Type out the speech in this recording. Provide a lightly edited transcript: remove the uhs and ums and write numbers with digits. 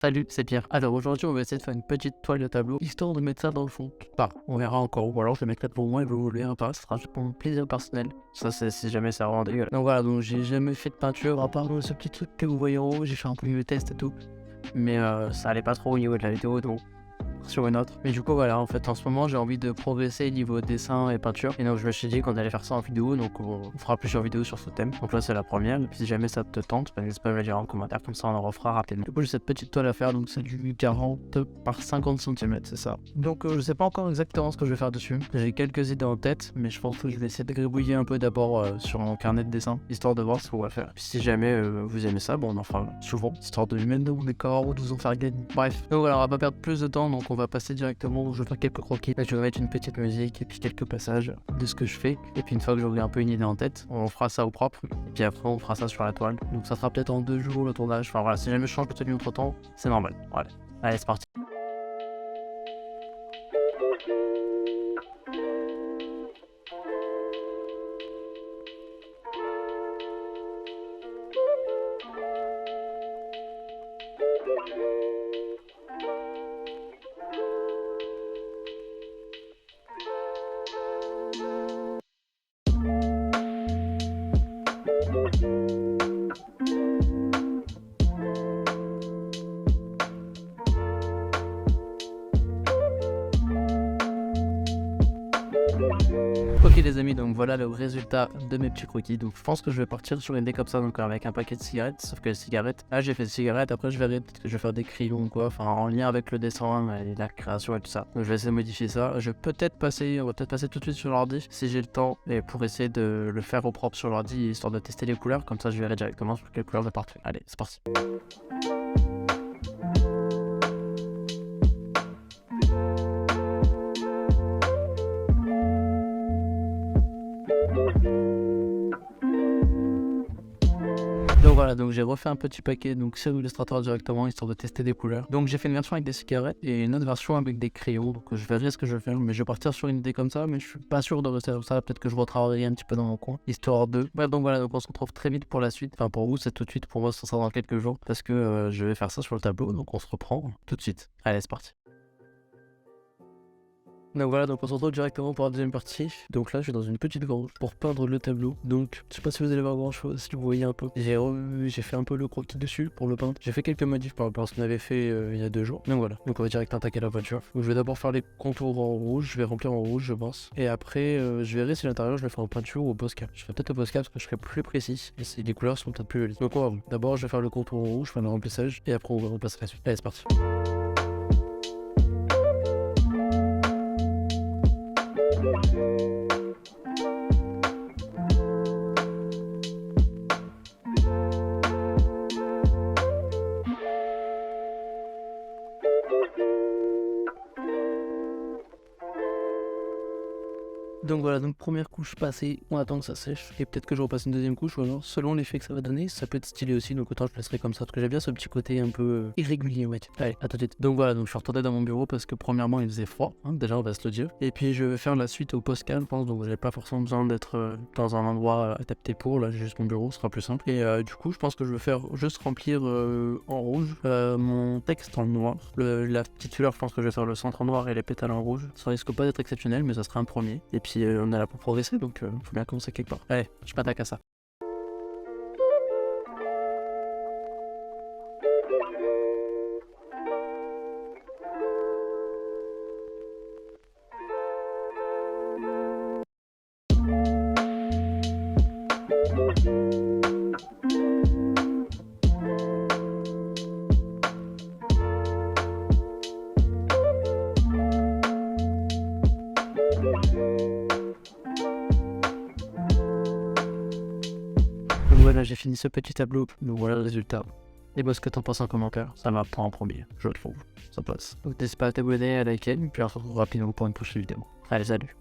Salut, c'est Pierre. Alors aujourd'hui, on va essayer de faire une petite toile de tableau, histoire de mettre ça dans le fond. Enfin, on verra encore, ou alors je le mettrai pour moi et vous le verrez pas, ça sera juste pour mon plaisir personnel. Ça, c'est si jamais ça rend dégueulasse. Donc voilà, donc j'ai jamais fait de peinture, à part ce petit truc que vous voyez en haut, j'ai fait un peu de test et tout. Mais ça allait pas trop au niveau de la vidéo, donc sur une autre. Mais du coup voilà, en fait en ce moment j'ai envie de progresser niveau dessin et peinture. Et donc je me suis dit qu'on allait faire ça en vidéo, donc on fera plusieurs vidéos sur ce thème. Donc là c'est la première, et puis si jamais ça te tente, n'hésite pas à me le dire en commentaire, comme ça on en refera rapidement. Du coup j'ai cette petite toile à faire, donc c'est du 40 par 50 cm, c'est ça. Donc je sais pas encore exactement ce que je vais faire dessus. J'ai quelques idées en tête, mais je pense que je vais essayer de gribouiller un peu d'abord sur mon carnet de dessin, histoire de voir ce qu'on va faire. Puis si jamais vous aimez ça, bon on en fera souvent, histoire de lui mettre dans mon décor ou de vous en faire gagner. Bref, donc voilà, on va pas perdre plus de temps, donc on va passer directement, je vais faire quelques croquis. Là je vais mettre une petite musique et puis quelques passages de ce que je fais. Et puis une fois que j'aurai un peu une idée en tête, on fera ça au propre. Et puis après on fera ça sur la toile. Donc ça sera peut-être en 2 jours le tournage. Enfin voilà, si jamais je change de tenue entre temps, c'est normal. Voilà. Allez, c'est parti. Ok les amis, donc voilà le résultat de mes petits croquis. Donc je pense que je vais partir sur une idée comme ça, donc avec un paquet de cigarettes. Sauf que les cigarettes, là j'ai fait des cigarettes, après je verrai peut-être que je vais faire des crayons ou quoi, enfin en lien avec le dessin et la création et tout ça. Donc je vais essayer de modifier ça. Je vais peut-être passer, on va peut-être passer tout de suite sur l'ordi si j'ai le temps, et pour essayer de le faire au propre sur l'ordi, histoire de tester les couleurs. Comme ça je verrai directement sur quelle couleur de partout. Allez, c'est parti. Donc voilà, donc j'ai refait un petit paquet donc sur Illustrator directement, histoire de tester des couleurs. Donc j'ai fait une version avec des cigarettes et une autre version avec des crayons. Donc je verrai ce que je vais faire, mais je vais partir sur une idée comme ça, mais je suis pas sûr de rester comme ça. Peut-être que je retravaillerai un petit peu dans mon coin, histoire de... Ouais, donc voilà, donc on se retrouve très vite pour la suite. Enfin pour vous c'est tout de suite, pour moi ça sera dans quelques jours, parce que je vais faire ça sur le tableau. Donc on se reprend tout de suite. Allez, c'est parti. Donc voilà, donc on se retrouve directement pour la deuxième partie. Donc là je suis dans une petite grange pour peindre le tableau. Donc je sais pas si vous allez voir grand chose, si vous voyez un peu. J'ai fait un peu le croquis dessus pour le peindre. J'ai fait quelques modifs par rapport à ce qu'on avait fait il y a 2 jours. Donc voilà, donc on va direct attaquer la voiture. Donc je vais d'abord faire les contours en rouge, je vais remplir en rouge je pense. Et après je verrai si l'intérieur je vais faire en peinture ou au Posca. Je ferai peut-être au Posca parce que je serai plus précis et les couleurs sont peut-être plus jolies. Donc on va voir. D'abord je vais faire le contour en rouge, faire le remplissage et après on va repasser la suite. Allez, c'est parti. Donc voilà, donc première couche passée, on attend que ça sèche, et peut-être que je repasse une deuxième couche, ou alors selon l'effet que ça va donner, ça peut être stylé aussi, donc autant je laisserai comme ça, parce que j'aime bien ce petit côté un peu irrégulier, ouais. Allez, à tout de suite. Donc voilà, donc je suis retourné dans mon bureau parce que premièrement il faisait froid, hein, déjà on va se le dire, et puis je vais faire la suite au Posca, je pense, donc j'ai pas forcément besoin d'être dans un endroit adapté pour, là j'ai juste mon bureau, ce sera plus simple, et du coup je pense que je vais faire juste remplir en rouge mon texte en noir, la petite fleur, je pense que je vais faire le centre en noir et les pétales en rouge, ça risque pas d'être exceptionnel, mais ça sera un premier, et puis on est là pour progresser, donc faut bien commencer quelque part. Allez, je m'attaque à ça. Donc voilà, j'ai fini ce petit tableau, donc voilà le résultat. Et moi, ce que t'en penses en commentaire, ça va pas en premier, je trouve, ça passe. Donc n'hésite pas à t'abonner, à liker, et puis on se retrouve rapidement pour une prochaine vidéo. Allez, salut.